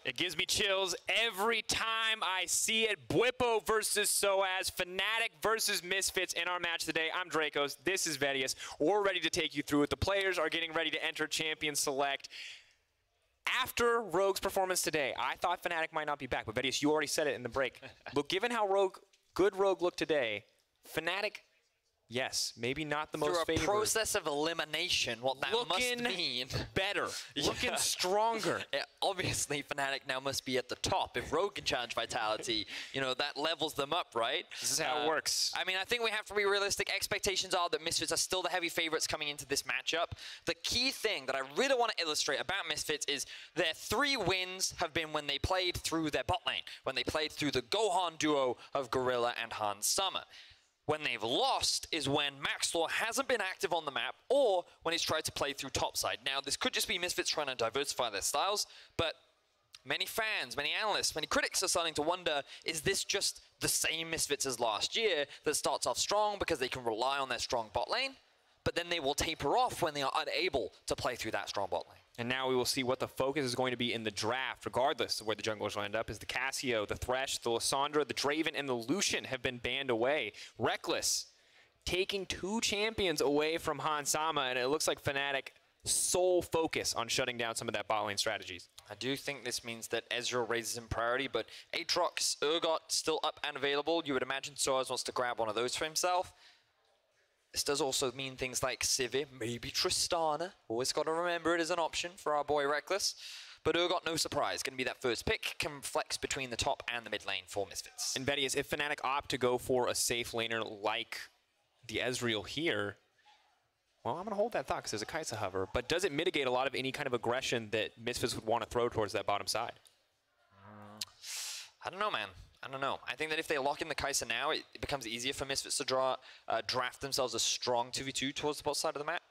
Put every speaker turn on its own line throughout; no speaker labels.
It gives me chills every time I see it. Bwipo versus Soaz, Fnatic versus Misfits in our match today. I'm Dracos. This is Vedius. We're ready to take you through it. The players are getting ready to enter Champion Select. After Rogue's performance today, I thought Fnatic might not be back, but Vedius, you already said it in the break. Look, given how good Rogue looked today, Fnatic, yes, maybe not the most favored.
Through a process of elimination, what that must mean.
Better. Looking stronger.
Yeah, obviously, Fnatic now must be at the top. If Rogue can challenge Vitality, you know, that levels them up, right?
This is how it works.
I mean, I think we have to be realistic. Expectations are that Misfits are still the heavy favorites coming into this matchup. The key thing that I really want to illustrate about Misfits is their 3 wins have been when they played through their bot lane, when they played through the Gohan duo of Gorilla and Hans Summer. When they've lost is when Maxlore hasn't been active on the map or when he's tried to play through topside. Now, this could just be Misfits trying to diversify their styles, but many fans, many analysts, many critics are starting to wonder, is this just the same Misfits as last year that starts off strong because they can rely on their strong bot lane, but then they will taper off when they are unable to play through that strong bot lane?
And now we will see what the focus is going to be in the draft, regardless of where the junglers will end up, as the Cassio, the Thresh, the Lissandra, the Draven, and the Lucian have been banned away. Reckless taking 2 champions away from Hansama, and it looks like Fnatic sole focus on shutting down some of that bot lane strategies.
I do think this means that Ezreal raises in priority, but Aatrox, Urgot still up and available. You would imagine Soaz wants to grab one of those for himself. This does also mean things like Sivir, maybe Tristana. Always got to remember it as an option for our boy Reckless. But Urgot, no surprise, going to be that first pick. Can flex between the top and the mid lane for Misfits.
And Vedius, if Fnatic opt to go for a safe laner like the Ezreal here, well, I'm going to hold that thought because there's a Kai'Sa hover. But does it mitigate a lot of any kind of aggression that Misfits would want to throw towards that bottom side?
I don't know, man. I don't know. I think that if they lock in the Kai'Sa now, it becomes easier for Misfits to draft themselves a strong 2v2 towards the bot side of the map.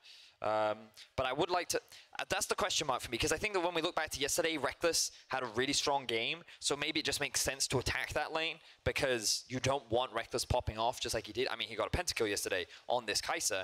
But I would like to... that's the question mark for me, because I think that when we look back to yesterday, Reckless had a really strong game, so maybe it just makes sense to attack that lane, because you don't want Reckless popping off just like he did. I mean, he got a pentakill yesterday on this Kai'Sa.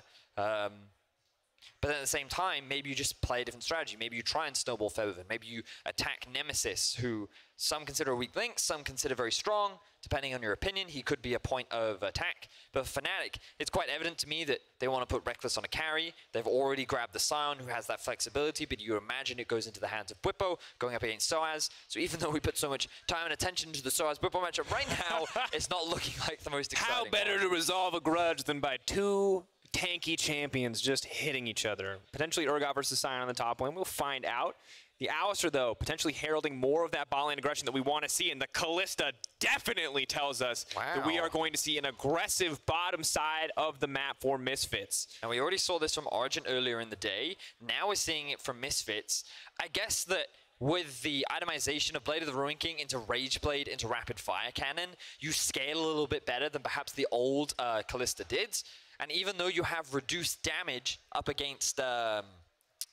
But at the same time, maybe you just play a different strategy. Maybe you try and snowball Featherven. Maybe you attack Nemesis, who some consider a weak link, some consider very strong. Depending on your opinion, he could be a point of attack. But for Fnatic, it's quite evident to me that they want to put Reckless on a carry. They've already grabbed the Scion, who has that flexibility, but you imagine it goes into the hands of Bwipo, going up against Soaz. So even though we put so much time and attention to the Soaz-Bwipo matchup right now, it's not looking like the most exciting
How better to resolve a grudge than by 2 tanky champions just hitting each other? Potentially Urgot versus Scion on the top lane. We'll find out. The Alistar, though, potentially heralding more of that bot lane aggression that we want to see, and the Kalista definitely tells us that we are going to see an aggressive bottom side of the map for Misfits.
And we already saw this from Origin earlier in the day. Now we're seeing it from Misfits. I guess that with the itemization of Blade of the Ruin King into Rage Blade into Rapid Fire Cannon, you scale a little bit better than perhaps the old Kalista did. And even though you have reduced damage up against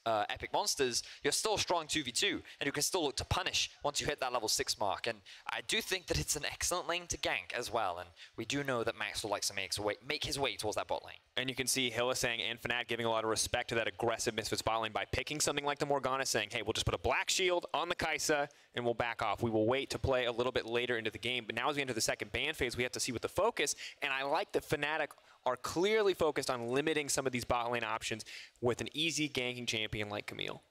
epic monsters, you're still a strong 2v2, and you can still look to punish once you hit that level 6 mark. And I do think that it's an excellent lane to gank as well, and we do know that Maxwell likes to make his way towards that bot lane.
And you can see Hylissang and Fnatic giving a lot of respect to that aggressive Misfits bot lane by picking something like the Morgana, saying, hey, we'll just put a black shield on the Kai'Sa and we'll back off. We will wait to play a little bit later into the game, but now as we enter the second ban phase, we have to see what the focus, and I like that Fnatic are clearly focused on limiting some of these bot lane options with an easy ganking champion like Camille.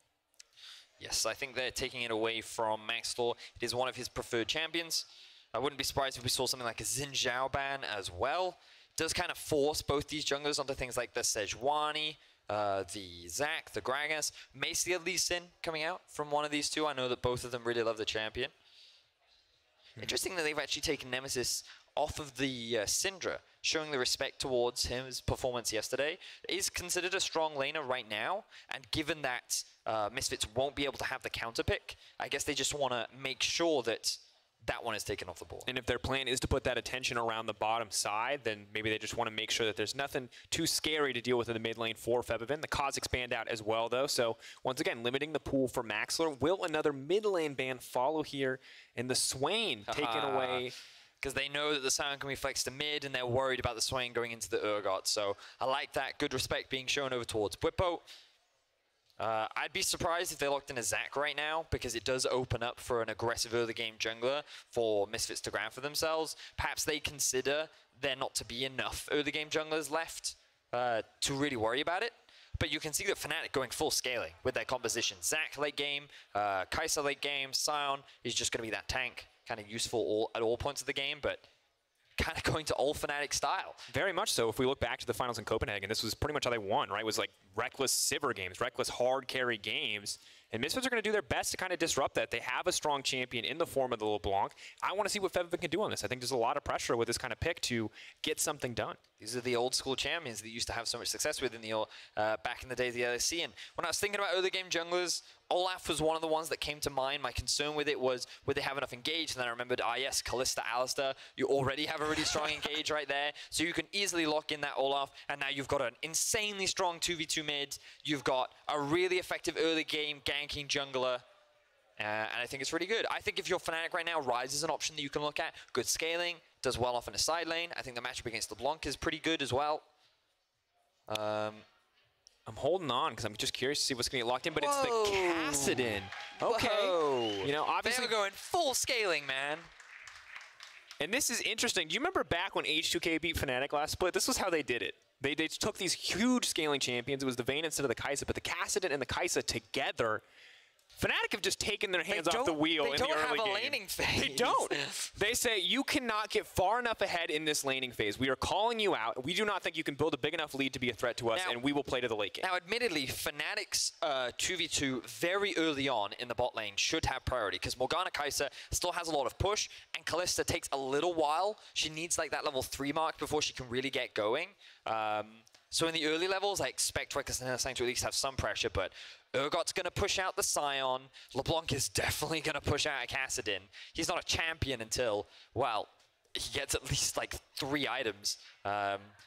Yes, I think they're taking it away from Maxlore. It is one of his preferred champions. I wouldn't be surprised if we saw something like a Xin Zhao ban as well. It does kind of force both these junglers onto things like the Sejuani, the Zac, the Gragas. May see a Lee Sin coming out from one of these two. I know that both of them really love the champion. Interesting that they've actually taken Nemesis off of the Syndra, showing the respect towards his performance yesterday. Is considered a strong laner right now, and given that Misfits won't be able to have the counter pick, I guess they just want to make sure that that one is taken off the board.
And if their plan is to put that attention around the bottom side, then maybe they just want to make sure that there's nothing too scary to deal with in the mid lane for Featherven. The Kha'Zix expand out as well, though. So once again, limiting the pool for Maxlore. Will another mid lane ban follow here? And the Swain taken away.
Because they know that the Scion can be flexed to mid, and they're worried about the Swain going into the Urgot. So I like that. Good respect being shown over towards Bwipo. I'd be surprised if they locked in a Zac right now, because it does open up for an aggressive early game jungler for Misfits to grab for themselves. Perhaps they consider there not to be enough early game junglers left to really worry about it. But you can see that Fnatic going full scaling with their composition. Zac late game, Kai'Sa late game, Sion is just going to be that tank, kind of useful at all points of the game, but kind of going to old Fnatic style.
Very much so. If we look back to the finals in Copenhagen, this was pretty much how they won, right? It was like reckless Sivir games, reckless hard carry games. And Misfits are going to do their best to kind of disrupt that. They have a strong champion in the form of the LeBlanc. I want to see what Fevin can do on this. I think there's a lot of pressure with this kind of pick to get something done.
These are the old school champions that used to have so much success with in the back in the days of the LEC. And when I was thinking about early game junglers, Olaf was one of the ones that came to mind. My concern with it was, would they have enough engage? And then I remembered, yes, Kalista, Alistar, you already have a really strong engage right there. So you can easily lock in that Olaf. And now you've got an insanely strong 2v2 mid. You've got a really effective early game ganking jungler. And I think it's really good. I think if you're Fnatic right now, Ryze is an option that you can look at. Good scaling, does well off in a side lane. I think the matchup against LeBlanc is pretty good as well.
I'm holding on because I'm just curious to see what's going to get locked in, but it's the Kassadin. Okay.
Whoa.
You know, obviously
they're going full scaling, man.
And this is interesting. Do you remember back when H2K beat Fnatic last split? This was how they did it. They took these huge scaling champions. It was the Vayne instead of the Kai'Sa, but the Kassadin and the Kai'Sa together, Fnatic have just taken their hands off the wheel in the early game.
They don't have a laning phase.
They don't. They say, you cannot get far enough ahead in this laning phase. We are calling you out. We do not think you can build a big enough lead to be a threat to us, and we will play to the late game.
Now, admittedly, Fnatic's 2v2 very early on in the bot lane should have priority, because Morgana Kai'Sa still has a lot of push, and Kalista takes a little while. She needs like that level 3 mark before she can really get going. So in the early levels, I expect Reckless and Insane to at least have some pressure, but Urgot's going to push out the Sion. LeBlanc is definitely going to push out a Kassadin. He's not a champion until, well, he gets at least like 3 items.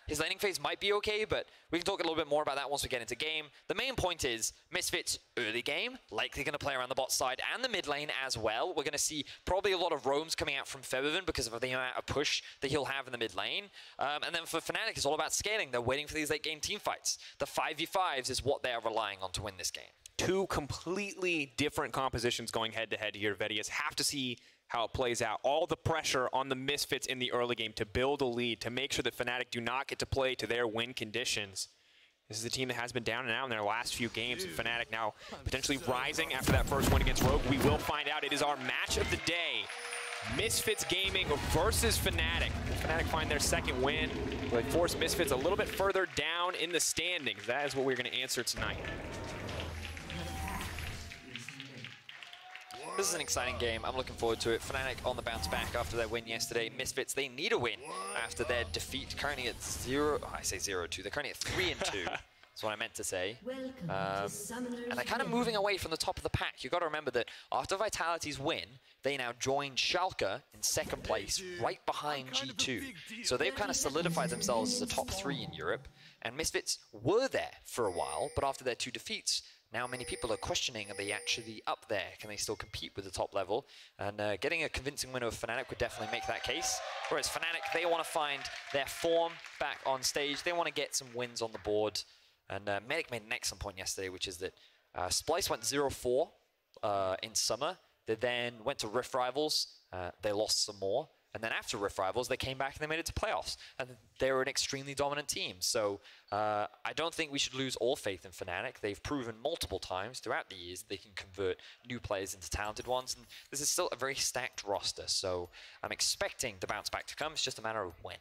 His laning phase might be okay, but we can talk a little bit more about that once we get into game. The main point is Misfits early game, likely going to play around the bot side and the mid lane as well. We're going to see probably a lot of roams coming out from Febiven because of the amount of push that he'll have in the mid lane. And then for Fnatic, it's all about scaling. They're waiting for these late game team fights. The 5v5s is what they are relying on to win this game.
2 completely different compositions going head-to-head here. Vedius have to see how it plays out. All the pressure on the Misfits in the early game to build a lead, to make sure that Fnatic do not get to play to their win conditions. This is a team that has been down and out in their last few games, and Fnatic now potentially rising after that first win against Rogue. We will find out. It is our match of the day. Misfits Gaming versus Fnatic. Fnatic find their second win. Will they force Misfits a little bit further down in the standings? That is what we're going to answer tonight.
This is an exciting game. I'm looking forward to it. Fnatic on the bounce back after their win yesterday. Misfits, they need a win after their defeat. Currently at 0, I say 0-2. They're currently at 3-2. That's what I meant to say. And they're kind of moving away from the top of the pack. You've got to remember that after Vitality's win, they now join Schalke in second place, right behind G2. So they've kind of solidified themselves as a top 3 in Europe. And Misfits were there for a while, but after their 2 defeats, now many people are questioning, are they actually up there? Can they still compete with the top level? And getting a convincing win over Fnatic would definitely make that case. Whereas Fnatic, they want to find their form back on stage. They want to get some wins on the board. And Medic made an excellent point yesterday, which is that Splice went 0-4 in summer. They then went to Rift Rivals. They lost some more. And then after Rift Rivals, they came back and they made it to playoffs. And they were an extremely dominant team. So I don't think we should lose all faith in Fnatic. They've proven multiple times throughout the years they can convert new players into talented ones. And this is still a very stacked roster. So I'm expecting the bounce back to come. It's just a matter of when.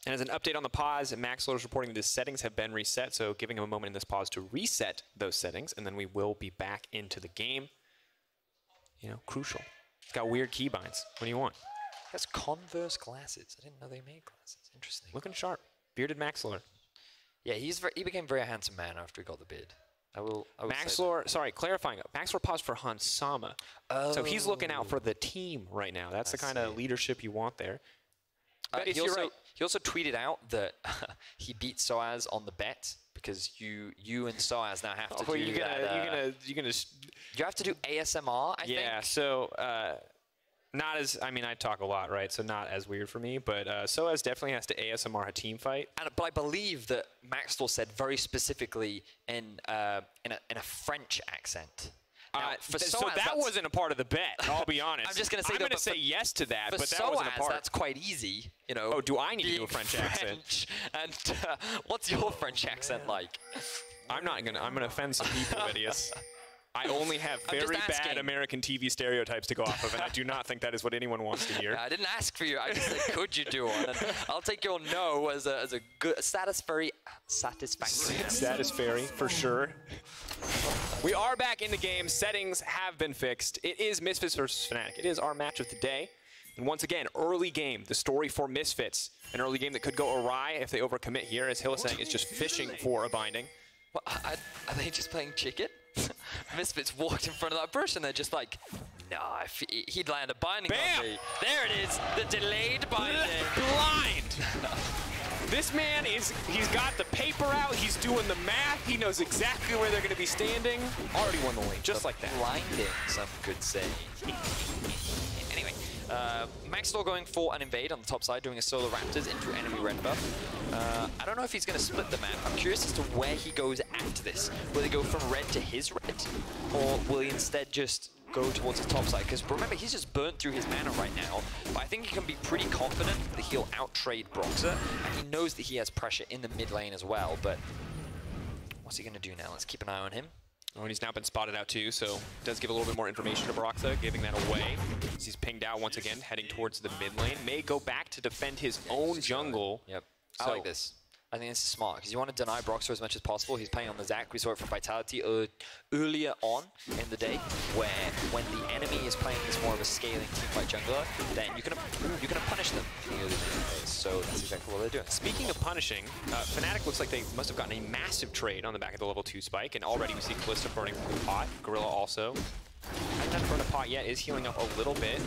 And as an update on the pause, Maxlore is reporting that his settings have been reset. So giving him a moment in this pause to reset those settings. And then we will be back into the game. You know, crucial. It's got weird keybinds. What do you want?
He has Converse glasses. I didn't know they made glasses. Interesting.
Looking sharp. Bearded Maxlore.
Yeah, he became a very handsome man after he got the bid. I will
Maxlore, sorry, clarifying. Maxlore paused for Hansama. Oh. So he's looking out for the team right now. That's the kind of leadership you want there.
He also tweeted out that he beat Soaz on the bet because you and Soaz now have to do
you have to do
ASMR, I think.
Yeah, so Not as, I mean, I talk a lot, right? So not as weird for me, but Soaz definitely has to ASMR a team fight.
But I believe that Maxlore said very specifically in a French accent. Now,
So that wasn't a part of the bet, I'll be honest.
I'm just going to say
I'm going to say yes to that, but that
Soaz,
wasn't a part.
that's quite easy, you know.
Oh, do I need to do a French accent?
And what's your French accent like?
I'm going to offend some people, Vidius. I only have very bad American TV stereotypes to go off of, and I do not think that is what anyone wants to hear.
I didn't ask for you. I just said, could you do one? And I'll take your no as a good, satisfactory.
Satisfactory, for sure. We are back in the game. Settings have been fixed. It is Misfits versus Fnatic. It is our match of the day. And once again, early game, the story for Misfits. An early game that could go awry if they overcommit here, as Hill is saying, is just fishing for a binding.
What, are they just playing chicken? Misfits walked in front of that bush and they're just like, nah, if he'd land a binding on me. There it is, the delayed binding.
Blind! This man he's got the paper out, he's doing the math, he knows exactly where they're going to be standing. Already won the lane, just like that.
Blinding, some could say. Anyway, Maxlore going for an invade on the top side, doing a solo Raptors into enemy red buff. I don't know if he's going to split the map. I'm curious as to where he goes after this. Will he go from red to his red? Or will he instead just go towards the top side? Because remember, he's just burnt through his mana right now. But I think he can be pretty confident that he'll out-trade Broxah. And he knows that he has pressure in the mid lane as well. But what's he going to do now? Let's keep an eye on him.
Oh, and he's now been spotted out too, so does give a little bit more information to Broxah, giving that away. As he's pinged out once again, heading towards the mid lane. May go back to defend his own jungle.
Yep. I like this. I think this is smart, because you want to deny Broxah as much as possible. He's playing on the Zac. We saw it from Vitality earlier on in the day, where when the enemy is playing this more of a scaling teamfight jungler, then you're gonna punish them in the early phase. So that's exactly what they're doing.
Speaking of punishing, Fnatic looks like they must have gotten a massive trade on the back of the level 2 spike, and already we see Kalista burning from the pot. Gorilla also. Hasn't had to burn a pot yet, is healing up a little bit.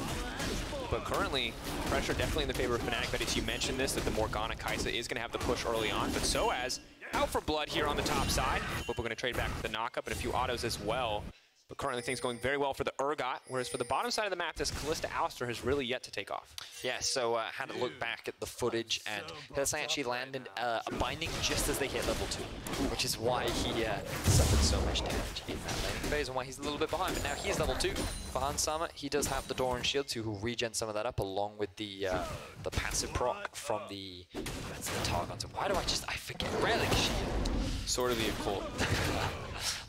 But currently, pressure definitely in the favor of Fnatic. But as you mentioned this, that the Morgana Kai'Sa is going to have the push early on. But Soaz out for blood here on the top side. But we're going to trade back with the knockup and a few autos as well. But currently things going very well for the Urgot, whereas for the bottom side of the map, this Kalista Alistar has really yet to take off.
Yeah, so had to look back at the footage, and Hillsang actually landed a binding just as they hit level 2, which is why he suffered so much damage in that laning phase and why he's a little bit behind. But now he is level 2 behind Sama. He does have the Door and Shield too, who regen some of that up along with the passive proc from the Targon. Why do I forget Relic Shield?
Sort of the occult.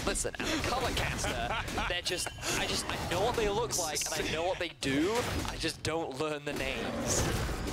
Listen, as a color caster, I know what they look like and I know what they do, I just don't learn the names.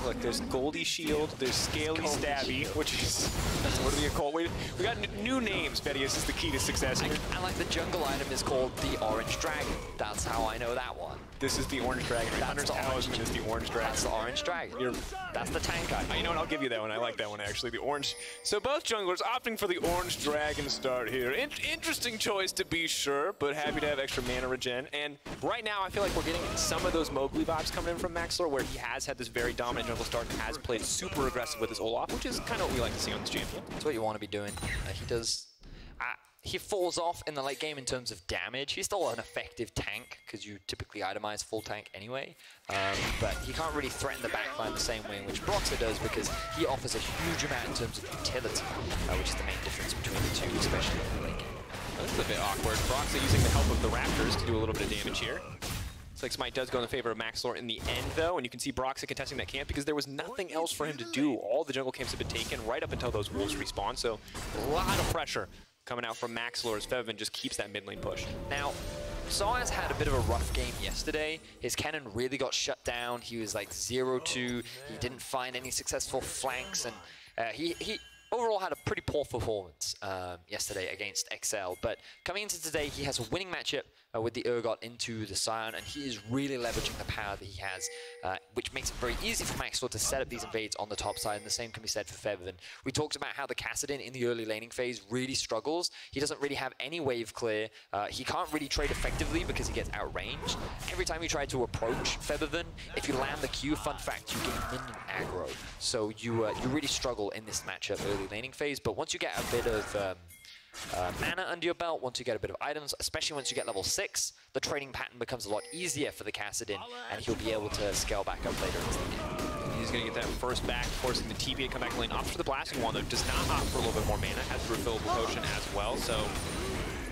Look, there's Goldie Shield, there's Scaly Stabby, which is sort of the occult. We got new names, Vidius, is the key to success here.
And like the jungle item is called the Orange Dragon. That's how I know that one.
This is the Orange Dragon. Hunter's Talisman is the Orange Dragon.
That's the Orange Dragon. That's the tank item.
You know what, I'll give you that one. I like that one, actually. The orange. So both junglers opting for the Orange Dragon start here. Interesting choice, to be sure, but happy to have extra mana regen. And right now, I feel like we're getting some of those Mowgli vibes coming in from Maxlore, where he has had this very dominant jungle start and has played super aggressive with his Olaf, which is kind of what we like to see on this champion.
That's what you want to be doing. He does... he falls off in the late game in terms of damage. He's still an effective tank, because you typically itemize full tank anyway. But he can't really threaten the backline the same way in which Broxah does, because he offers a huge amount in terms of utility, which is the main difference between the two, especially in the late game.
This is a bit awkward. Broxah using the help of the Raptors to do a little bit of damage here. Looks like Smite does go in the favor of Maxlore in the end, though, and you can see Broxah contesting that camp because there was nothing else for him to do. All the jungle camps have been taken right up until those wolves respawn, so a lot of pressure coming out from Maxlore as Fevin just keeps that mid lane push.
Now, Soaz had a bit of a rough game yesterday. His cannon really got shut down. He was like 0-2. He didn't find any successful flanks, and he overall had a pretty poor performance yesterday against XL. But coming into today, he has a winning matchup with the Urgot into the Scion, and he is really leveraging the power that he has, which makes it very easy for Maxlore to set up these invades on the top side, and the same can be said for Fevin. We talked about how the Kassadin in the early laning phase really struggles. He doesn't really have any wave clear. He can't really trade effectively because he gets outranged. Every time you try to approach Fevin, if you land the Q, fun fact, you get minion aggro. So you really struggle in this matchup early laning phase, but once you get a bit of mana under your belt, once you get a bit of items, especially once you get level 6, the trading pattern becomes a lot easier for the Kassadin, and he'll be able to scale back up later into the game.
He's going to get that first back, forcing the TP to come back lane. Opts for the blasting wand, though. Does not opt for a little bit more mana. Has the refillable potion as well, so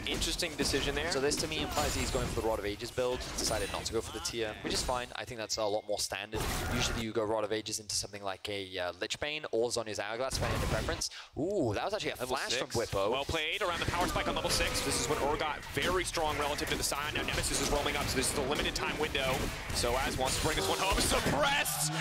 interesting decision there.
So this to me implies he's going for the Rod of Ages build. Decided not to go for the tier, which is fine. I think that's a lot more standard. Usually you go Rod of Ages into something like a Lichbane or Zhonya's Hourglass, depending on your preference. Ooh, that was actually a flash from Whippo.
Well played around the power spike on level 6. This is when Urgot very strong relative to the Scion. Now Nemesis is rolling up, so this is the limited time window. Soaz wants to bring this one home. Suppressed!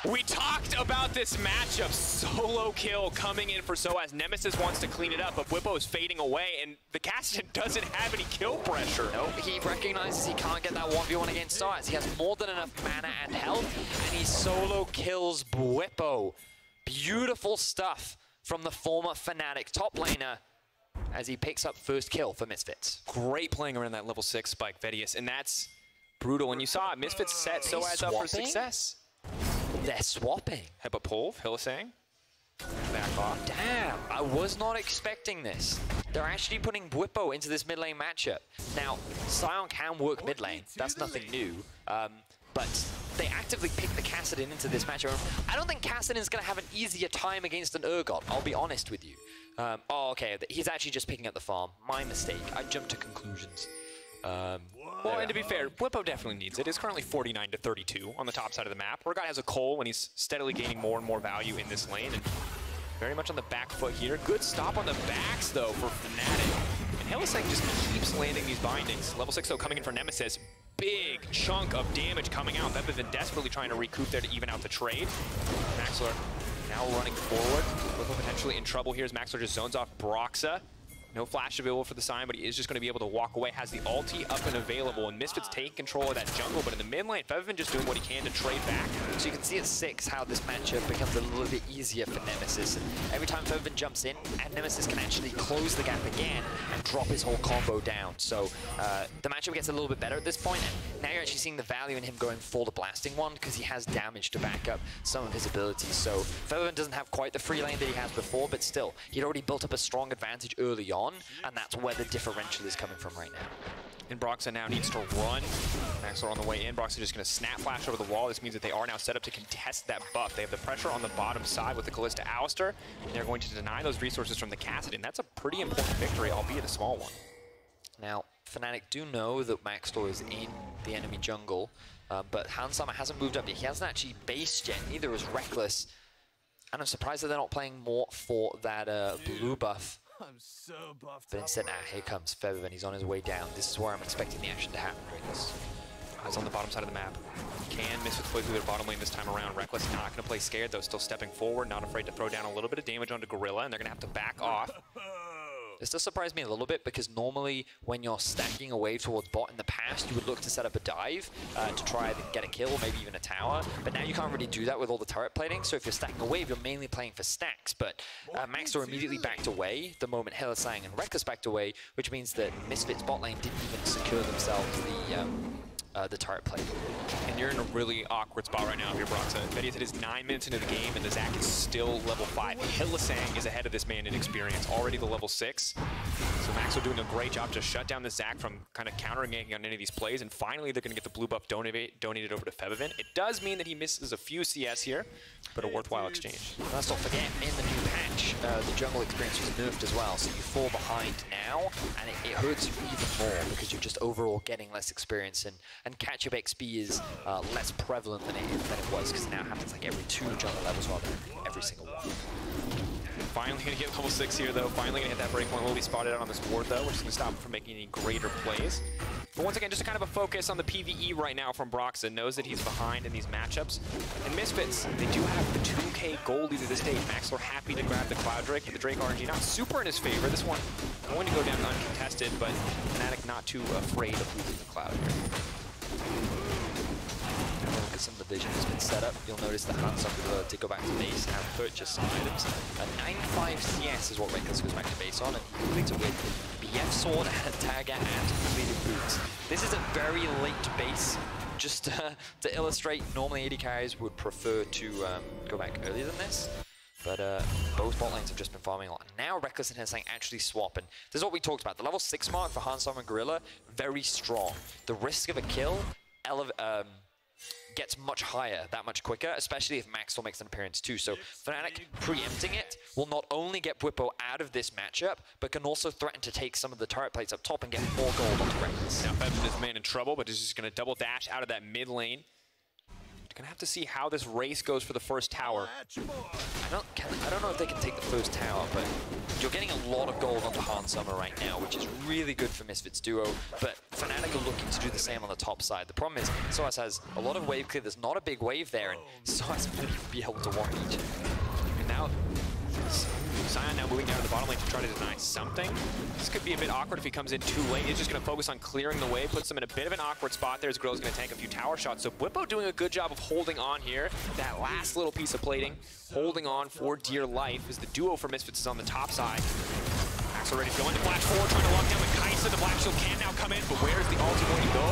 We talked about this matchup. Solo kill coming in for Soaz. Nemesis wants to clean it up, but Whippo is fading away, and the Kassadin doesn't have any kill pressure.
Nope, he recognizes he can't get that 1v1 against Soaz. He has more than enough mana and health, and he solo kills Whippo. Beautiful stuff from the former Fnatic top laner as he picks up first kill for Misfits.
Great playing around that level 6 spike, Vedius, and that's brutal. And you saw it, Misfits set Soaz up for success.
They're swapping.
Headbutt pull, Hillisang. Back off.
Damn, I was not expecting this. They're actually putting Whippo into this mid lane matchup. Now, Scion can work mid lane. That's nothing new. But they actively pick the Kassadin into this matchup. I don't think Kassadin's going to have an easier time against an Urgot. I'll be honest with you. Oh, okay. He's actually just picking up the farm. My mistake. I jumped to conclusions.
Well, and to be fair, Whippo definitely needs it. It's currently 49 to 32 on the top side of the map. Urgot has a Cole when he's steadily gaining more and more value in this lane, and very much on the back foot here. Good stop on the backs, though, for Fnatic. And Hillisang just keeps landing these bindings. Level 6, though, coming in for Nemesis. Big chunk of damage coming out. They've been desperately trying to recoup there to even out the trade. Maxlore now running forward. Whippo potentially in trouble here as Maxlore just zones off Broxa. No flash available for the Scion, but he is just going to be able to walk away. Has the ulti up and available, and Misfits taking control of that jungle, but in the mid lane, Febiven just doing what he can to trade back.
So you can see at 6 how this matchup becomes a little bit easier for Nemesis. And every time Febiven jumps in, and Nemesis can actually close the gap again and drop his whole combo down. So the matchup gets a little bit better at this point, and now you're actually seeing the value in him going for the blasting one because he has damage to back up some of his abilities. So Febiven doesn't have quite the free lane that he has before, but still, he'd already built up a strong advantage early on, and that's where the differential is coming from right now.
And Broxa now needs to run. Maxlore on the way in. Broxa just going to snap flash over the wall. This means that they are now set up to contest that buff. They have the pressure on the bottom side with the Callista Alistar, and they're going to deny those resources from the Kassadin. That's a pretty important victory, albeit a small one.
Now, Fnatic do know that Maxlore is in the enemy jungle, but Hansama hasn't moved up yet. He hasn't actually based yet. Neither is Reckless. And I'm surprised that they're not playing more for that blue buff.
I'm so buffed.
But instead, here comes Febiven. He's on his way down. This is where I'm expecting the action to happen during this.
It's on the bottom side of the map. Can Misfits play through their bottom lane this time around? Reckless not going to play scared, though, still stepping forward, not afraid to throw down a little bit of damage onto Gorilla, and they're going to have to back off.
This does surprise me a little bit because normally when you're stacking a wave towards bot in the past, you would look to set up a dive to try and get a kill or maybe even a tower. But now you can't really do that with all the turret plating. So if you're stacking a wave, you're mainly playing for stacks. But Maxlore immediately backed away the moment Hillisang and Reckless backed away, which means that Misfits bot lane didn't even secure themselves the turret plate.
And you're in a really awkward spot right now if you're Broxa. Vedius, it is 9 minutes into the game, and the Zac is still level 5. Hillisang is ahead of this man in experience, already the level 6. So Maxlore doing a great job to shut down the Zac from kind of countering on any of these plays, and finally they're going to get the blue buff donated over to Febiven. It does mean that he misses a few CS here, but a worthwhile exchange.
Let's not forget, in the new patch, the jungle experience was nerfed as well, so you fall behind now, and it hurts you even more because you're just overall getting less experience, and catch-up XP is less prevalent than it was, because it now happens like every 2 jungle levels rather than every single one.
Finally going to get level 6 here, though. Finally going to hit that breakpoint. Will be spotted out on this board, though, which is going to stop him from making any greater plays. But once again, just a kind of a focus on the PvE right now from Broxa. Knows that he's behind in these matchups. And Misfits, they do have the 2k gold lead at this stage. Maxlore happy to grab the Cloud Drake, but the Drake RNG not super in his favor. This one going to go down uncontested, but Fnatic not too afraid of losing the Cloud here.
Look at some of the vision has been set up. You'll notice the Hansama did go back to base and purchase some items. 95 CS is what Reckless goes back to base on, and he completes it with BF Sword and Dagger and completed boots. This is a very late base. Just to illustrate, normally AD carries would prefer to go back earlier than this. But both bot lanes have just been farming a lot. Now Reckless and Hensang actually swap, and this is what we talked about. The level 6 mark for Hansama and Gorilla, very strong. The risk of a kill gets much higher, that much quicker, especially if Maxlore makes an appearance too. So Fnatic preempting it will not only get Bwipo out of this matchup, but can also threaten to take some of the turret plates up top and get more gold onto Reckless.
Now Feven is man in trouble, but is just going to double dash out of that mid lane. Gonna have to see how this race goes for the first tower.
I don't know if they can take the first tower, but you're getting a lot of gold onto Hansama right now, which is really good for Misfits duo, but Fnatic are looking to do the same on the top side. The problem is, Soaz has a lot of wave clear, there's not a big wave there, and Soaz wouldn't even be able to walk each.
And now, Sion now moving down to the bottom lane to try to deny something. This could be a bit awkward if he comes in too late. He's just going to focus on clearing the way, puts him in a bit of an awkward spot there as Gorilla's going to tank a few tower shots. So Bwipo doing a good job of holding on here. That last little piece of plating, holding on for dear life as the duo for Misfits is on the top side. Maxlore ready to go into flash forward, trying to lock down with Kaisa. The Black Shield can now come in, but where's the ulti going to go?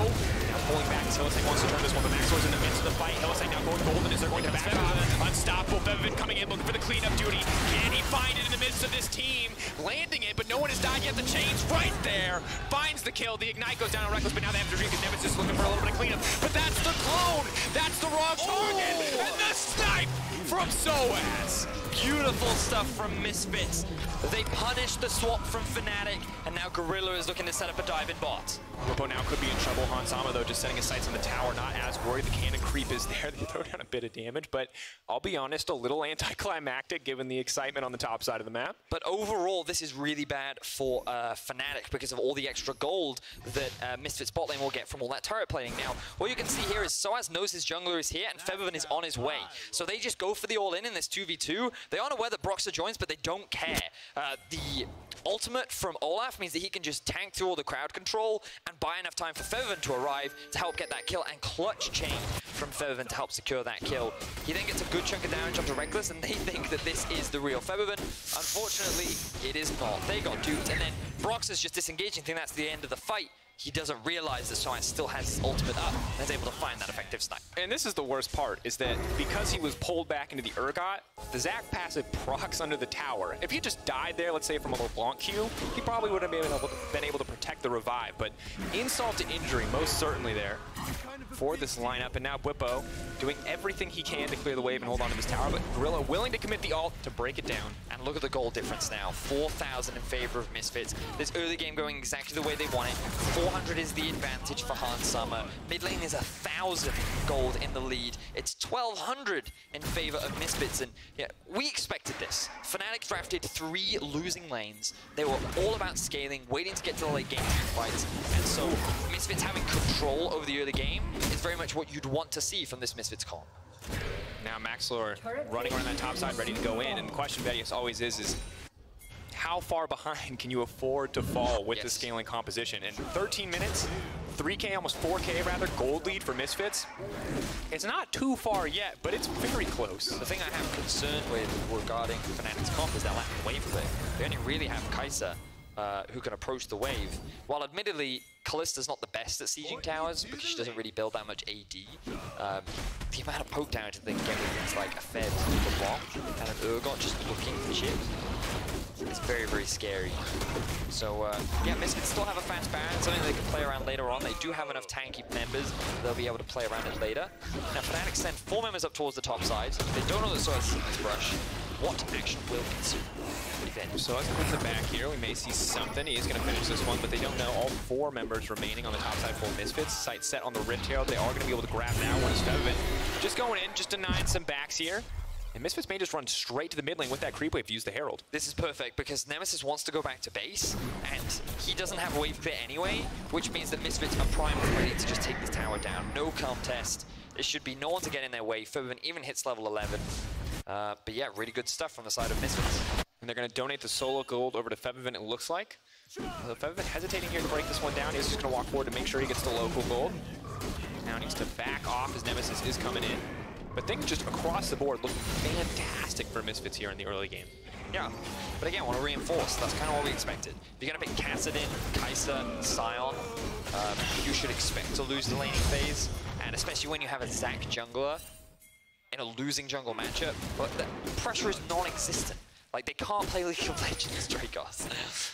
Now pulling back as Hylissang wants to turn this one, but Maxlore's in the midst of the fight. Hylissang now going golden as they're going to back on. Unstoppable, Feven coming in, looking for the cleanup duty. Can he find it in the midst of this team? Landing it, but no one has died yet. The chain's right there. Finds the kill. The Ignite goes down on Reckless, but now they have to drink because Nemesis is looking for a little bit of cleanup. But that's the clone! That's the wrong target! And the snipe from Soaz!
Beautiful stuff from Misfits. They punished the swap from Fnatic, and now Gorilla is looking to set up a dive in bot.
Bwipo now could be in trouble. Hansama, though, just setting his sights on the tower, not as worried. The cannon creep is there. They throw down a bit of damage, but I'll be honest, a little anticlimactic given the excitement on the top side of the map.
But overall, this is really bad for Fnatic because of all the extra gold that Misfits bot lane will get from all that turret plating. Now, what you can see here is Soaz knows his jungler is here, and Feven is on his way. So they just go for the all-in this 2v2. They aren't aware that Broxah joins, but they don't care. The ultimate from Olaf means that he can just tank through all the crowd control and buy enough time for Feven to arrive to help get that kill, and clutch chain from Feven to help secure that kill. He then gets a good chunk of damage onto Reckless, and they think that this is the real Feven. Unfortunately, it is not. They got duped, and then Broxah's just disengaging, thinking that's the end of the fight. He doesn't realize that Soaz still has his ultimate up and is able to find that effective snipe.
And this is the worst part, is that because he was pulled back into the Urgot, the Zac passive procs under the tower. If he just died there, let's say from a LeBlanc Q, he probably would have been able to protect the revive. But insult to injury, most certainly there for this lineup. And now Bwipo doing everything he can to clear the wave and hold on to this tower, but Gorilla willing to commit the ult to break it down.
And look at the gold difference now, 4,000 in favor of Misfits. This early game going exactly the way they want it. 400 is the advantage for Hansama. Mid lane is 1,000 gold in the lead. It's 1,200 in favor of Misfits, and yeah, we expected this. Fnatic drafted 3 losing lanes. They were all about scaling, waiting to get to the late game fights, and so Misfits having control over the early game is very much what you'd want to see from this Misfits comp.
Now Maxlore running around that top side, ready to go in, and the question, Vedius, always is how far behind can you afford to fall with the scaling composition? In 13 minutes, 3K, almost 4K rather, gold lead for Misfits. It's not too far yet, but it's very close.
The thing I have concern with regarding Fnatic's comp is their lack of wave clear. They only really have Kaisa, who can approach the wave. While admittedly, Kallista's not the best at sieging towers because she doesn't really build that much AD. The amount of poke damage that they can get with things like a Fed, LeBlanc, and an Urgot just looking for chips, it's very, very scary. So, yeah, Misfits still have a fast Baron, something they can play around later on. They do have enough tanky members, they'll be able to play around it later. Now, Fnatic send 4 members up towards the top side. They don't know that Soaz is in this brush. What action will ensue?
So as puts it back here, we may see something. He is going to finish this one, but they don't know. All 4 members remaining on the top side for Misfits. Sight set on the Rift Herald. They are going to be able to grab that one instead of it. Just going in, just denying some backs here. And Misfits may just run straight to the mid lane with that creep wave to use the Herald.
This is perfect because Nemesis wants to go back to base, and he doesn't have wave clear anyway, which means that Misfits are primed and ready to just take this tower down. No contest. There should be no one to get in their way. Feven even hits level 11. But yeah, really good stuff from the side of Misfits.
And they're going to donate the solo gold over to Feven, it looks like. So Feven hesitating here to break this one down. He's just going to walk forward to make sure he gets the local gold. Now he needs to back off as Nemesis is coming in. But things just across the board look fantastic for Misfits here in the early game.
Yeah, but again, I want to reinforce, that's kind of what we expected. If you're going to pick Kassadin, Kaisa, Sion, you should expect to lose the laning phase. And especially when you have a Zac jungler, in a losing jungle matchup, but the pressure is non-existent. Like, they can't play League of Legends, Dracos.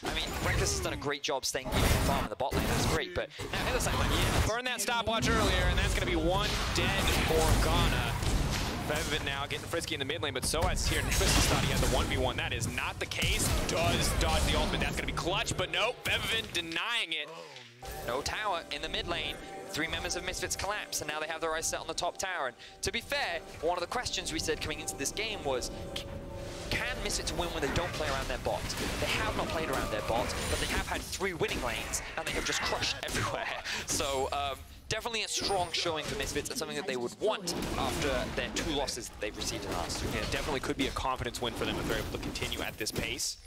I mean, Reckless has done a great job staying even farm in the bot lane, that's great, but now Hill's like, yeah,
burn that stopwatch earlier, and that's going to be one dead Morgana. Feviven now getting frisky in the mid lane, but Soaz here. Nemesis thought he had the 1v1. That is not the case. Does dodge the ultimate. That's going to be clutch, but no, Feviven denying it.
No tower in the mid lane. 3 members of Misfits collapse, and now they have their eyes set on the top tower. And to be fair, one of the questions we said coming into this game was, can Misfits win when they don't play around their bot? They have not played around their bot, but they have had 3 winning lanes, and they have just crushed everywhere. So, definitely a strong showing for Misfits, and something that they would want after their 2 losses that they've received in the last 2.
Yeah, it definitely could be a confidence win for them if they're able to continue at this pace.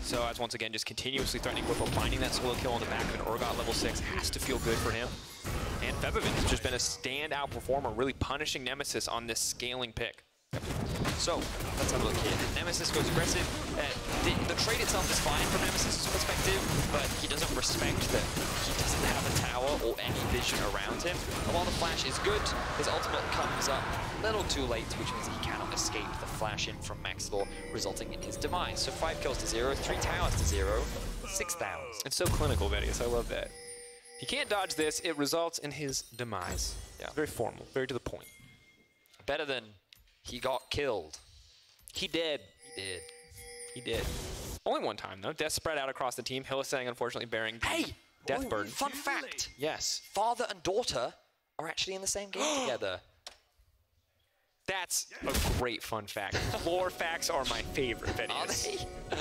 So as once again, just continuously threatening Whippo, finding that solo kill on the back of an Urgot level 6 has to feel good for him. And Feviven has just been a standout performer, really punishing Nemesis on this scaling pick.
So, let's have a look here. Nemesis goes aggressive. The trade itself is fine from Nemesis' perspective, but he doesn't respect that he doesn't have a tower or any vision around him. And while the flash is good, his ultimate comes up a little too late, which means he cannot escape the flash in from Maxlore, resulting in his demise. So 5 kills to 0, 3 towers to 0, 6 towers.
It's so clinical, Vedius. I love that. He can't dodge this. It results in his demise. Yeah. It's very formal, very to the point.
Better than he got killed.
He did.
He did.
He did. Only one time, though. Death spread out across the team. Hylissang, unfortunately, bearing the death burden.
Fun fact.
Yes.
Father and daughter are actually in the same game together.
That's a great fun fact. Lore facts are my favorite, Vedius.
Are they?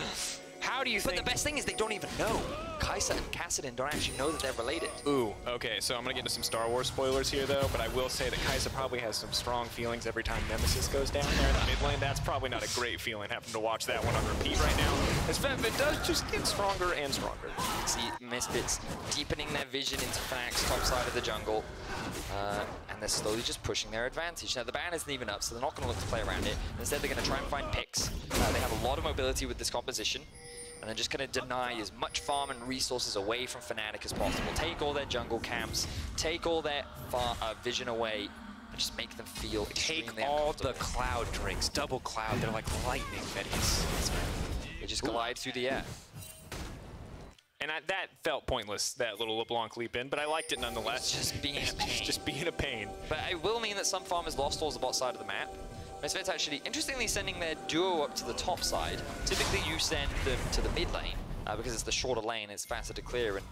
How do you think?
But the best thing is they don't even know. Kai'Sa and Kassadin don't actually know that they're related.
Ooh, okay, so I'm going to get into some Star Wars spoilers here, though, but I will say that Kai'Sa probably has some strong feelings every time Nemesis goes down there in the mid lane. That's probably not a great feeling, having to watch that one on repeat right now, as Feviven does just get stronger and stronger.
See Misfits deepening their vision into Fnatic's top side of the jungle, and they're slowly just pushing their advantage. Now, the ban isn't even up, so they're not going to look to play around it. Instead, they're going to try and find picks. They have a lot of mobility with this composition. And they're just going to deny as much farm and resources away from Fnatic as possible. Take all their jungle camps, take all their vision away, and just make them feel extremely
all the cloud drinks, double cloud. They're like lightning, Vedius.
They just glide through the air.
And that felt pointless, that little LeBlanc leap in, but I liked it nonetheless.
It's just being a pain.
Just being a pain.
But it will mean that some farmers lost towards the bot side of the map. Misfits actually, interestingly, sending their duo up to the top side. Typically, you send them to the mid lane because it's the shorter lane, it's faster to clear, and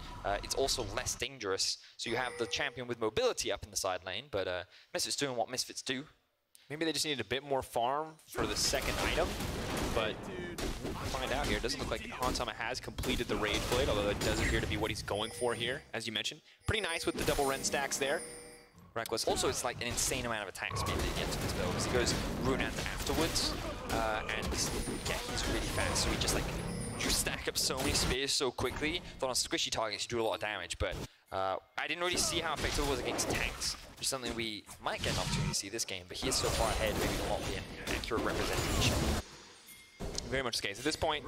it's also less dangerous. So you have the champion with mobility up in the side lane, but Misfits doing what Misfits do.
Maybe they just needed a bit more farm for the second item, but we'll find out here. It doesn't look like Hansama has completed the Rage Blade, although it does appear to be what he's going for here, as you mentioned. Pretty nice with the double Ren stacks there. Reckless. Also, it's like an insane amount of attack speed that he gets with this build, because he goes Runant afterwards, and yeah, he's really fast, so he just like, you stack up so many spears so quickly that on squishy targets you do a lot of damage, but I didn't really see how effective it was against tanks, which is something we might get an opportunity to see this game, but he is so far ahead, maybe will not be an accurate representation. Very much the case. At this point,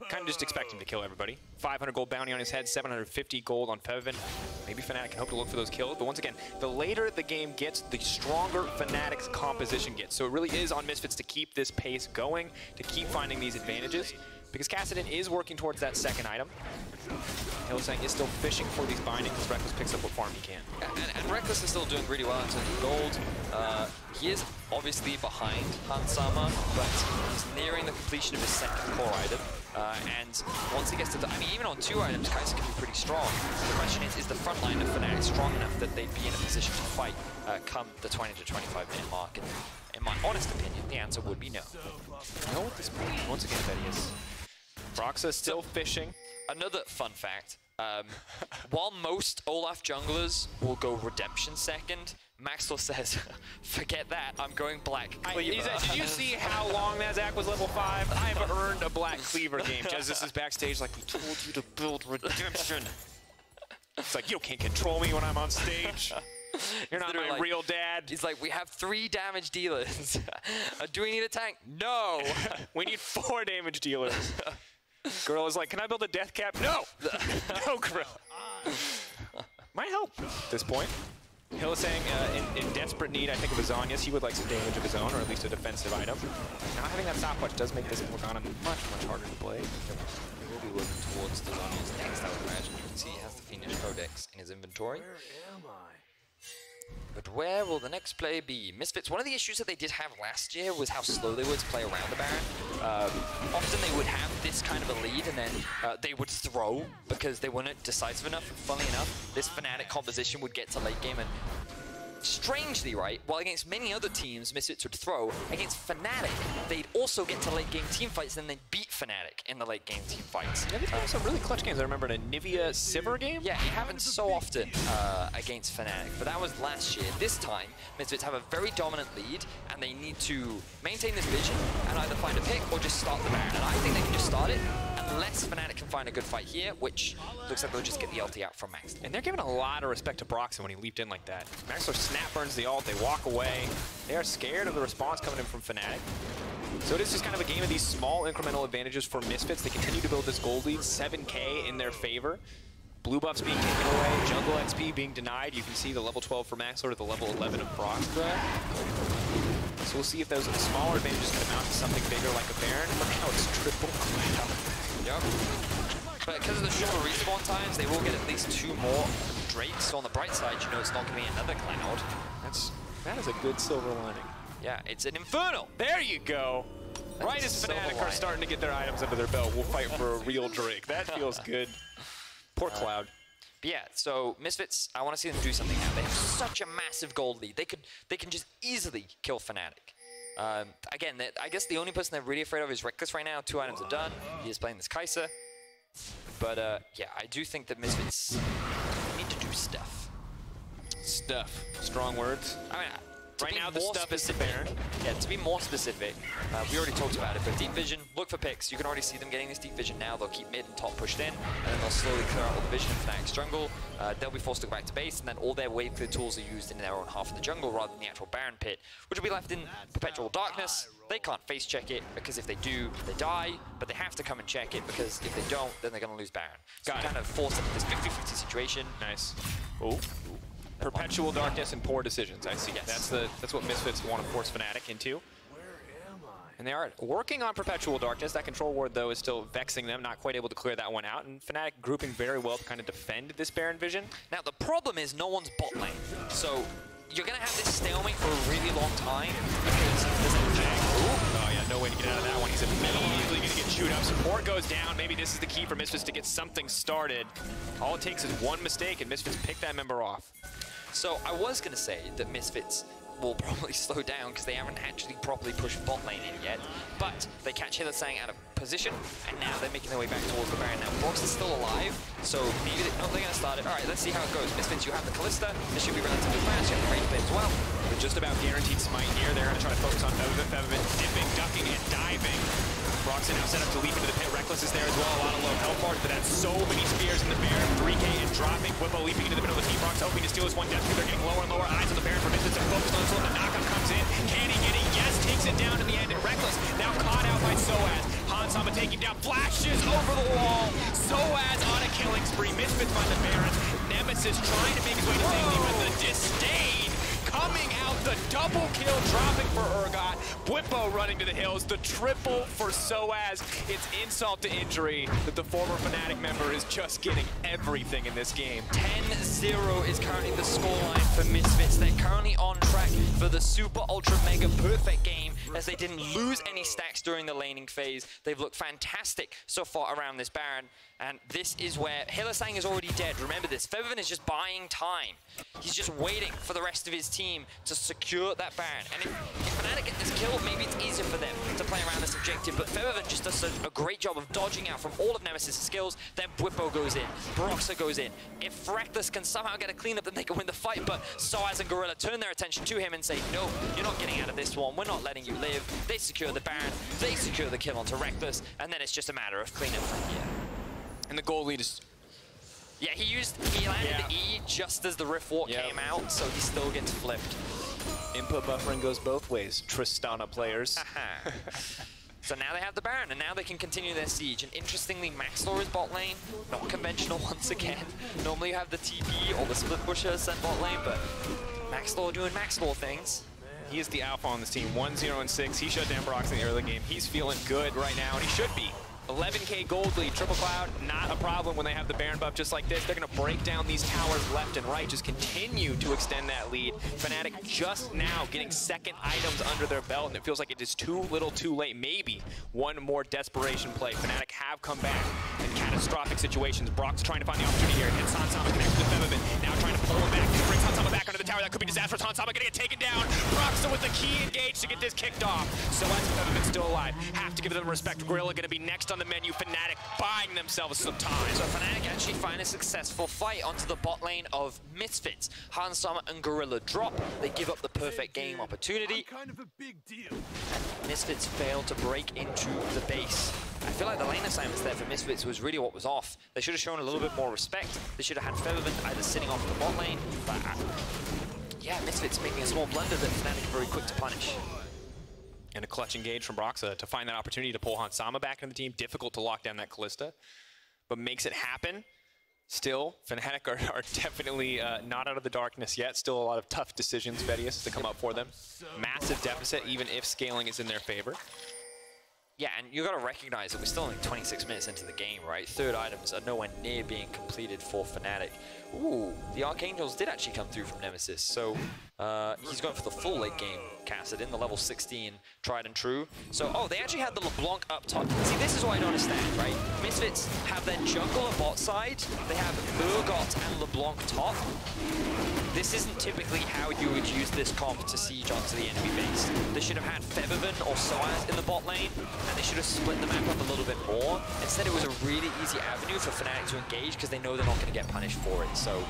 kind of just expect him to kill everybody. 500 gold bounty on his head, 750 gold on Feviven. Maybe Fnatic can hope to look for those kills, but once again, the later the game gets, the stronger Fnatic's composition gets. So it really is on Misfits to keep this pace going, to keep finding these advantages, because Kassadin is working towards that second item. Hylissang is still fishing for these bindings as Reckless picks up what farm he can.
And Reckless is still doing really well in terms of gold. He is obviously behind Hansama, but he's nearing the completion of his second core item. And once he gets to the, I mean, even on 2 items, Kai'Sa can be pretty strong. The question is the front line of Fnatic strong enough that they'd be in a position to fight come the 20 to 25 minute mark? And in my honest opinion, the answer would be no.
No at this point. Once again, Vedius. Broxa still fishing.
Another fun fact, while most Olaf junglers will go Redemption second, Maxlore says, forget that, I'm going Black Cleaver.
Did you see how long that Zach was level 5? I've earned a Black Cleaver game. Jesus is backstage like, we told you to build Redemption. It's like, you can't control me when I'm on stage. You're not my real dad.
He's like, we have 3 damage dealers. Do we need a tank? No.
We need 4 damage dealers. Girl is like, can I build a death cap? No! No, Gorilla. Might help at this point. Hylissang in desperate need, I think, of a Zhonya's. He would like some damage of his own, or at least a defensive item. Not having that stopwatch does make this Morgana much, much harder to play.
He will be looking towards the Zhonya's next, I would imagine. You can see he has the Fiendish Codex in his inventory.
Where am I?
But where will the next play be? Misfits, one of the issues that they did have last year was how slow they were to play around the Baron. Often they would have this kind of a lead and then they would throw because they weren't decisive enough. Funnily enough, this Fnatic composition would get to late game and strangely, right, while against many other teams Misfits would throw, against Fnatic, they'd also get to late game team fights and then they'd beat Fnatic in the late game team fights.
Yeah, they've had some really clutch games. I remember in a Nivea Sivir game.
Yeah, it happens so often against Fnatic, but that was last year. This time, Misfits have a very dominant lead and they need to maintain this vision and either find a pick or just start the Baron. And I think they can just start it unless Fnatic can find a good fight here, which looks like they'll just get the LT out from Max.
And they're giving a lot of respect to Broxton when he leaped in like that. Maxlore snap burns the ult, they walk away. They are scared of the response coming in from Fnatic. So it is just kind of a game of these small incremental advantages for Misfits. They continue to build this gold lead, 7K in their favor. Blue buffs being taken away, jungle XP being denied. You can see the level 12 for Maxlore to the level 11 of Broxton. So we'll see if those smaller advantages can amount to something bigger like a Baron. For now, it's triple cloud.
Yep. But because of the shorter respawn times, they will get at least 2 more Drakes. So on the bright side, you know it's not going to be another Cloud.
That is a good silver lining.
Yeah, it's an Infernal.
There you go. Right as Fnatic are starting to get their items under their belt, we'll fight for a real Drake. That feels good. Poor Cloud.
But yeah, so Misfits, I want to see them do something now. They have such a massive gold lead. They can just easily kill Fnatic. Again, I guess the only person they're really afraid of is Reckless right now. 2 items are done. He is playing this Kai'Sa. But yeah, I do think that Misfits need to do stuff.
Stuff. Strong words.
I mean,
right now the stuff is the Baron.
Yeah, to be more specific, we already talked about it, but deep vision, look for picks. You can already see them getting this deep vision now. They'll keep mid and top pushed in, and then they'll slowly clear out all the vision in Fnatic's jungle. They'll be forced to go back to base, and then all their wave clear tools are used in their own half of the jungle rather than the actual Baron pit, which will be left in perpetual darkness. They can't face check it, because if they do, they die, but they have to come and check it, because if they don't, then they're going to lose Baron. So kind of forced into this 50-50 situation.
Nice. Oh. Perpetual darkness and poor decisions. I see. Yes. That's what Misfits want to force Fnatic into. And they are working on Perpetual Darkness. That control ward, though, is still vexing them, not quite able to clear that one out. And Fnatic grouping very well to kind of defend this Baron vision.
Now, the problem is no one's bot lane. So you're going to have this stalemate for a really long time because there's no Jang.
Oh, yeah, no way to get out of that one. He's immediately going to get chewed up. Support goes down. Maybe this is the key for Misfits to get something started. All it takes is one mistake, and Misfits pick that member off.
So I was going to say that Misfits will probably slow down because they haven't actually properly pushed bot lane in yet, but they catch Hylissang out of position, and now they're making their way back towards the Baron. Now, Brox is still alive, so maybe they're going to start it. All right, let's see how it goes. Misfits, you have the Kalista. This should be relatively fast. You have the range play as well.
With just about guaranteed smite here, they're going to try to focus on Febiven, dipping, ducking, and diving. Broxton now set up to leap into the pit. Reckless is there as well. A lot of low health bars, but that's so many spears in the Baron. 3K is dropping. Whippo leaping into the middle of the team. Brox hoping to steal this one death. They're getting lower and lower. Eyes on the Baron for Misfits are focused on this one. The knockup comes in. Can he get it? Yes, takes it down in the end. And Reckless now caught out by Soaz. Hansama taking down. Flashes over the wall. Soaz on a killing spree. Misfits find the Baron. Nemesis trying to make his way to safety, but the disdain coming out, the double kill dropping for Urgot. Whippo running to the hills, the triple for Soaz. It's insult to injury that the former Fnatic member is just getting everything in this game.
10-0 is currently the scoreline for Misfits. They're currently on track for the super ultra mega perfect game as they didn't lose any stacks during the laning phase. They've looked fantastic so far around this Baron. And this is where Hylissang is already dead. Remember this, Febiven is just buying time. He's just waiting for the rest of his team to secure that Baron. And if Fnatic get this kill, maybe it's easier for them to play around this objective. But Febiven just does a great job of dodging out from all of Nemesis' skills. Then Whippo goes in, Broxer goes in. If Reckless can somehow get a cleanup, then they can win the fight. But Soaz and Gorilla turn their attention to him and say, no, you're not getting out of this one. We're not letting you live. They secure the Baron. They secure the kill onto Reckless. And then it's just a matter of cleanup from here.
And the goal lead is...
Yeah, he landed the E just as the Rift Walk came out, so he still gets flipped.
Input buffering goes both ways, Tristana players.
So now they have the Baron, and now they can continue their siege. And interestingly, Maxlore is bot lane. Not conventional once again. Normally you have the TP or the split pusher sent bot lane, but Maxlore doing Maxlore things.
He is the alpha on this team, 1-0-6. He shut down Brox in the early game. He's feeling good right now, and he should be. 11K gold lead, Triple Cloud, not a problem when they have the Baron buff just like this. They're going to break down these towers left and right, just continue to extend that lead. Fnatic just now getting second items under their belt, and it feels like it is too little too late. Maybe one more desperation play. Fnatic have come back in catastrophic situations. Brock's trying to find the opportunity here. Gets Hansama connected to Femovin. Now trying to pull him back. Brings Hansama back under the tower. That could be disastrous. Hansama going to get taken down. Brock's with the key engaged to get this kicked off. So as Femovin still alive, have to give them respect. Gorilla going to be next on the menu. Fnatic buying themselves some time.
So Fnatic actually find a successful fight onto the bot lane of Misfits. Hansama and Gorilla drop. They give up the perfect game opportunity.
Kind of a big deal.
And Misfits fail to break into the base. I feel like the lane assignments there for Misfits was really what was off. They should have shown a little bit more respect. They should have had Featherman either sitting off the bot lane, but yeah, Misfits making a small blunder that Fnatic are very quick to punish.
And a clutch engage from Broxa to find that opportunity to pull Hansama back into the team. Difficult to lock down that Kalista, but makes it happen. Still, Fnatic are definitely not out of the darkness yet. Still a lot of tough decisions, Vedius, to come up for them. Massive deficit, even if scaling is in their favor.
Yeah, and you got to recognize that we're still only 26 minutes into the game, right? Third items are nowhere near being completed for Fnatic. Ooh, the Archangels did actually come through from Nemesis, so he's going for the full late game Cassidin, the level 16 tried and true. So, oh, they actually had the LeBlanc up top. See, this is what I don't understand, right? Misfits have their jungler bot side, they have Urgot and LeBlanc top. This isn't typically how you would use this comp to siege onto the enemy base. They should have had Featherman or Soaz in the bot lane, and they should have split the map up a little bit more. Instead, it was a really easy avenue for Fnatic to engage because they know they're not going to get punished for it. So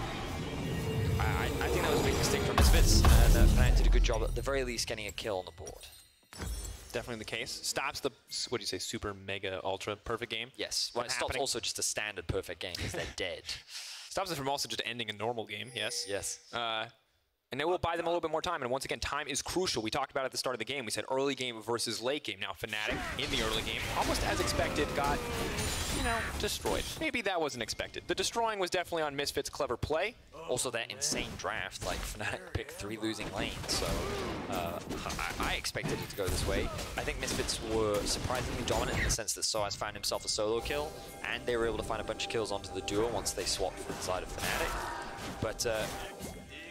I think that was a big mistake from Misfits, and Fnatic did a good job at the very least getting a kill on the board.
Definitely the case. Stops the, what do you say, super, mega, ultra perfect game?
Yes, well, it stops also just a standard perfect game because they're dead.
Stops it from also just ending a normal game, yes.
Yes.
And it will buy them a little bit more time. And once again, time is crucial. We talked about it at the start of the game. We said early game versus late game. Now, Fnatic in the early game, almost as expected, got, you know, destroyed. Maybe that wasn't expected. The destroying was definitely on Misfits' clever play.
Also, that insane draft, like Fnatic picked 3 losing lanes, so I expected it to go this way. I think Misfits were surprisingly dominant in the sense that Soaz found himself a solo kill, and they were able to find a bunch of kills onto the duo once they swapped from the side of Fnatic. But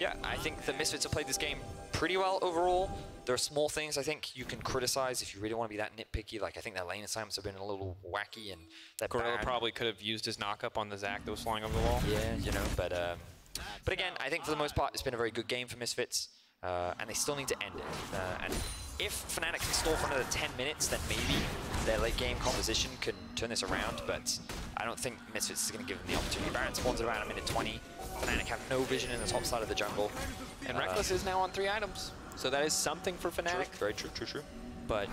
yeah, I think the Misfits have played this game pretty well overall. There are small things I think you can criticize if you really want to be that nitpicky. Like, I think their lane assignments have been a little wacky, and that
Gorilla probably could have used his knock-up on the Zac that was flying over the wall.
Yeah, you know, but again, I think for the most part, it's been a very good game for Misfits, and they still need to end it. And if Fnatic can stall for another 10 minutes, then maybe their late game composition can turn this around, but I don't think Misfits is going to give them the opportunity. Baron spawns at around a minute 20. Fnatic have no vision in the top side of the jungle.
And Reckless is now on 3 items, so that is something for Fnatic.
True, very true, true.
But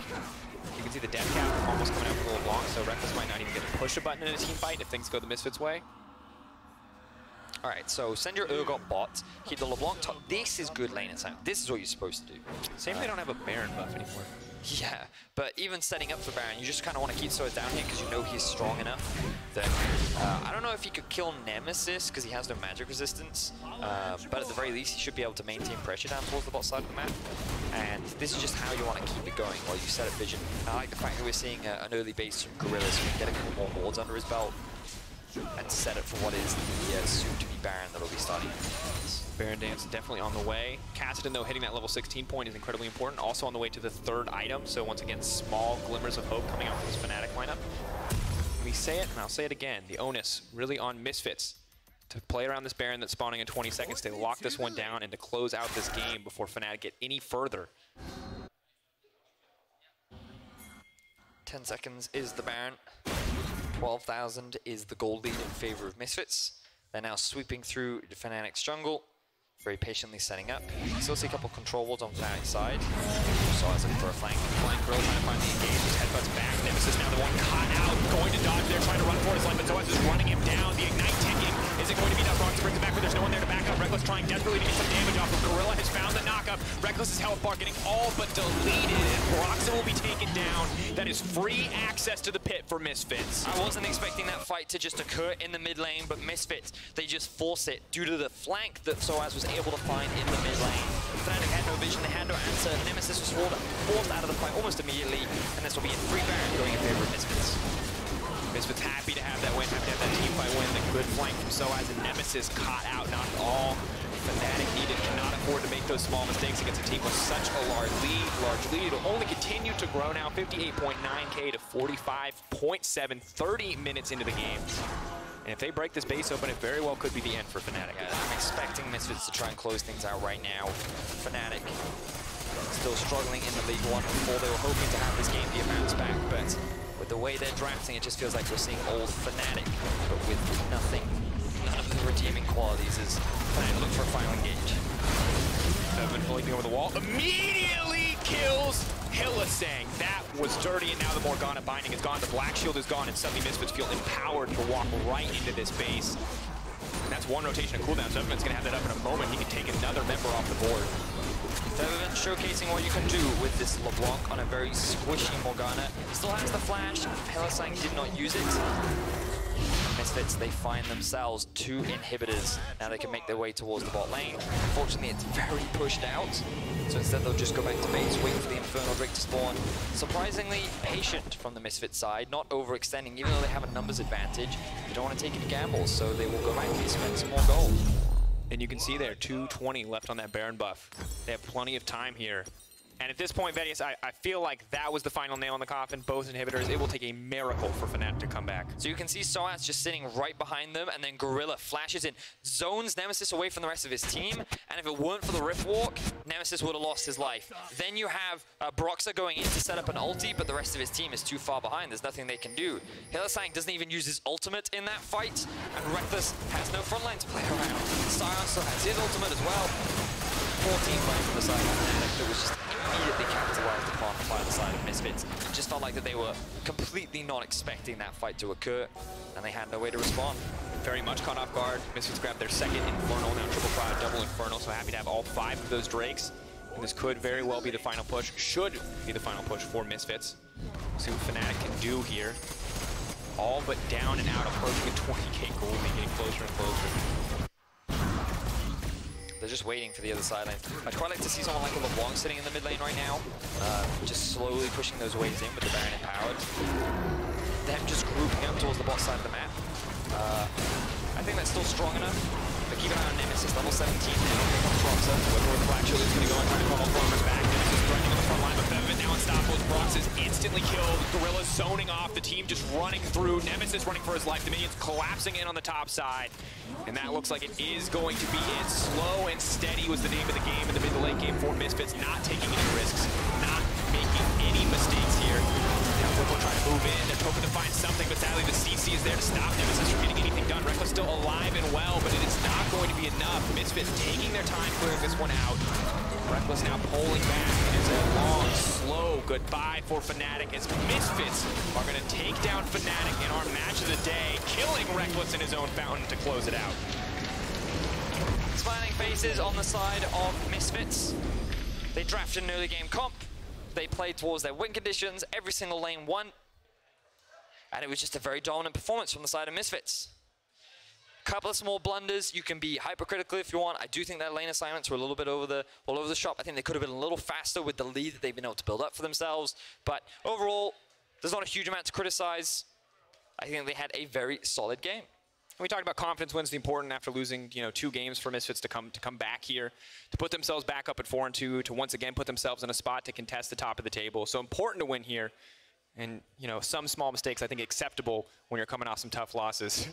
you can see the death cap almost coming out for a little long, so Reckless might not even get to push a button in a team fight if things go the Misfits' way.
Alright, so send your Urgot bot, keep the LeBlanc top. This is good lane assignment. This is what you're supposed to do.
Same they don't have a Baron buff anymore.
Yeah, but even setting up for Baron, you just kind of want to keep Soaz down here because you know he's strong enough that I don't know if he could kill Nemesis because he has no magic resistance, but at the very least he should be able to maintain pressure down towards the bot side of the map. And this is just how you want to keep it going while you set up vision. I like the fact that we're seeing an early base from Gorilla so we can get a couple more wards under his belt and set it for what is the soon-to-be Baron that will be starting.
Baron Dance definitely on the way. Cassidin, though, hitting that level 16 point is incredibly important. Also on the way to the 3rd item, so once again, small glimmers of hope coming out from this Fnatic lineup. We say it, and I'll say it again, the onus really on Misfits to play around this Baron that's spawning in 20 seconds, to lock this one down and to close out this game before Fnatic get any further.
10 seconds is the Baron. 12,000 is the gold lead in favor of Misfits. They're now sweeping through Fnatic's jungle, very patiently setting up. You still see a couple of control wards on Fnatic's side. So I was looking for a flank. Flank Grill trying to find the engage. His headbutts back. Nemesis now the one caught out, going to dodge there, trying to run for his life, but Zoaz is running him down. The Ignite ticking. Is it going to be enough? Brox brings it back, but there's no one there to back up. Reckless trying desperately to get some damage off of Gorilla. Has found the knock.
back up. Reckless's health bar getting all but deleted, and Broxah will be taken down. That is free access to the pit for Misfits.
I wasn't expecting that fight to just occur in the mid lane, but Misfits, they just force it due to the flank that Soaz was able to find in the mid lane. Fnatic had no vision, they had no answer. Nemesis was forced out of the fight almost immediately, and this will be a 3 Baron going in favor of Misfits.
Misfits happy to have that win, happy to have that team fight win. The good flank from Soaz and Nemesis caught out, not all Fnatic needed. Cannot afford to make those small mistakes against a team with such a large lead. It'll only continue to grow now, 58.9K to 45.7, 30 minutes into the game. And if they break this base open, it very well could be the end for Fnatic.
Yeah, I'm expecting Misfits to try and close things out right now. Fnatic still struggling in the League 1 before they were hoping to have this game be a bounce back, but with the way they're drafting, it just feels like we're seeing old Fnatic, but with none of the redeeming qualities as Fnatic look for a final engage.
Feven leaping over the wall, immediately kills Hylissang. That was dirty, and now the Morgana binding is gone, the Black Shield is gone, and suddenly Misfits feel empowered to walk right into this base. And that's one rotation of cooldown, so Feven's gonna have that up in a moment. He can take another member off the board.
Feven showcasing what you can do with this LeBlanc on a very squishy Morgana. Still has the flash, Hylissang did not use it. Misfits, they find themselves 2 inhibitors. Now they can make their way towards the bot lane. Unfortunately, it's very pushed out. So instead they'll just go back to base, wait for the Infernal Drake to spawn. Surprisingly patient from the Misfits side, not overextending. Even though they have a numbers advantage, they don't want to take any gambles, so they will go back and spend some more gold.
And you can see there, 220 left on that Baron buff. They have plenty of time here. And at this point, Vedius, I feel like that was the final nail in the coffin. Both inhibitors, it will take a miracle for Fnatic to come back.
So you can see Soaz just sitting right behind them, and then Gorilla flashes in, zones Nemesis away from the rest of his team, and if it weren't for the Rift Walk, Nemesis would have lost his life. Then you have Broxah going in to set up an ulti, but the rest of his team is too far behind. There's nothing they can do. Hylissang doesn't even use his ultimate in that fight, and Reckless has no frontline to play around. Sion still has his ultimate as well. 14 playing from the side of Fnatic that was just immediately capitalized upon by the side of Misfits. It just felt like that they were completely not expecting that fight to occur, and they had no way to respond.
Very much caught off guard. Misfits grabbed their second Infernal, now triple prod, double Infernal, so happy to have all 5 of those Drakes. And this could very well be the final push, should be the final push for Misfits. See what Fnatic can do here. All but down and out, approaching a 20K gold lead, getting closer and closer.
They're just waiting for the other side lane. I'd quite like to see someone like a LeBlanc sitting in the mid lane right now, just slowly pushing those waves in with the Baron empowered. Them just grouping up towards the bot side of the map. I think that's still strong enough, but keep an eye on Nemesis, level 17 now. Here comes Broxah. Whether the Black Shield is going to go and try to call Farmer's back. Nemesis running on the front line, but Feven now unstoppable. Broxah is instantly killed. Gorilla zoning off, the team just running through. Nemesis running for his life. The minions collapsing in on the top side. And that looks like it is going to be it. Slow and steady was the name of the game in the mid to late game for Misfits. Not taking any risks, not making any mistakes here. Now Whipple trying to move in. They're hoping to find something, but sadly the CC is there to stop Nemesis from getting anything done. Reckless still alive and well, but it is not going to be enough. Misfits taking their time clearing this one out. Reckless now pulling back, and it's a long, slow goodbye for Fnatic as Misfits are going to take down Fnatic in our match of the day, killing Reckless in his own fountain to close it out. Smiling faces on the side of Misfits. They drafted an early game comp. They played towards their win conditions. Every single lane won. And it was just a very dominant performance from the side of Misfits. Couple of small blunders. You can be hypercritical if you want. I do think their lane assignments were a little bit all over the shop. I think they could have been a little faster with the lead that they've been able to build up for themselves. But overall, there's not a huge amount to criticize. I think they had a very solid game.
We talked about confidence wins the important after losing, 2 games for Misfits to come back here, to put themselves back up at 4-2, to once again put themselves in a spot to contest the top of the table. So important to win here. And, some small mistakes I think acceptable when you're coming off some tough losses.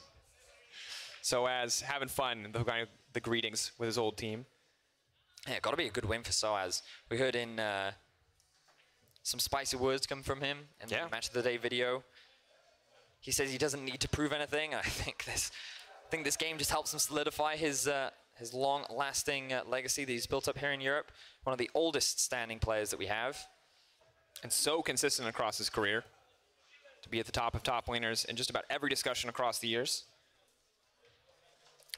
So as having fun, the greetings with his old team.
Yeah, got to be a good win for Soaz. We heard in some spicy words come from him in the Match of the Day video. He says he doesn't need to prove anything. I think this game just helps him solidify his long-lasting legacy that he's built up here in Europe. One of the oldest standing players that we have.
And so consistent across his career to be at the top of top laners in just about every discussion across the years.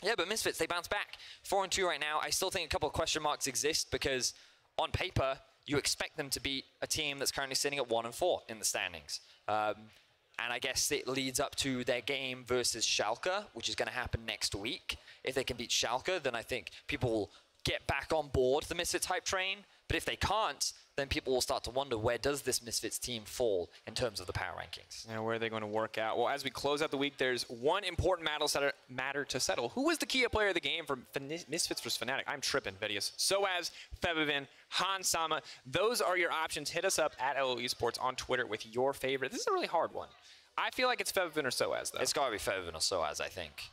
Yeah, but Misfits, they bounce back. 4-2 right now. I still think a couple of question marks exist because on paper, you expect them to beat a team that's currently sitting at 1-4 in the standings. And I guess it leads up to their game versus Schalke, which is going to happen next week. If they can beat Schalke, then I think people will get back on board the Misfits hype train. But if they can't, then people will start to wonder, where does this Misfits team fall in terms of the power rankings?
And where are they going to work out? Well, as we close out the week, there's one important matter to settle. Who was the key player of the game for Misfits vs Fnatic? I'm tripping, Vedius. Soaz, Fevivin, Hans Sama. Those are your options. Hit us up at LO Esports on Twitter with your favorite. This is a really hard one. I feel like it's Fevivin or Soaz, though.
It's got to be Fevivin or Soaz, I think.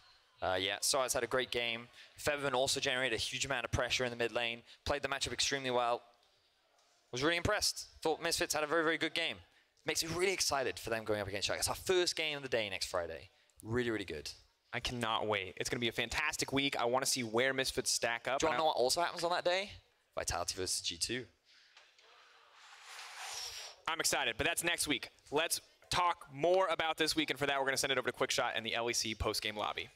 Yeah, Soaz had a great game. Fevivin also generated a huge amount of pressure in the mid lane. Played the matchup extremely well. Was really impressed. Thought Misfits had a very, very good game. Makes me really excited for them going up against Schalke. It's our first game of the day next Friday. Really, really good.
I cannot wait. It's going to be a fantastic week. I want to see where Misfits stack up.
Do you want to know what also happens on that day? Vitality versus G2.
I'm excited, but that's next week. Let's talk more about this week, and for that, we're going to send it over to Quickshot and the LEC post-game lobby.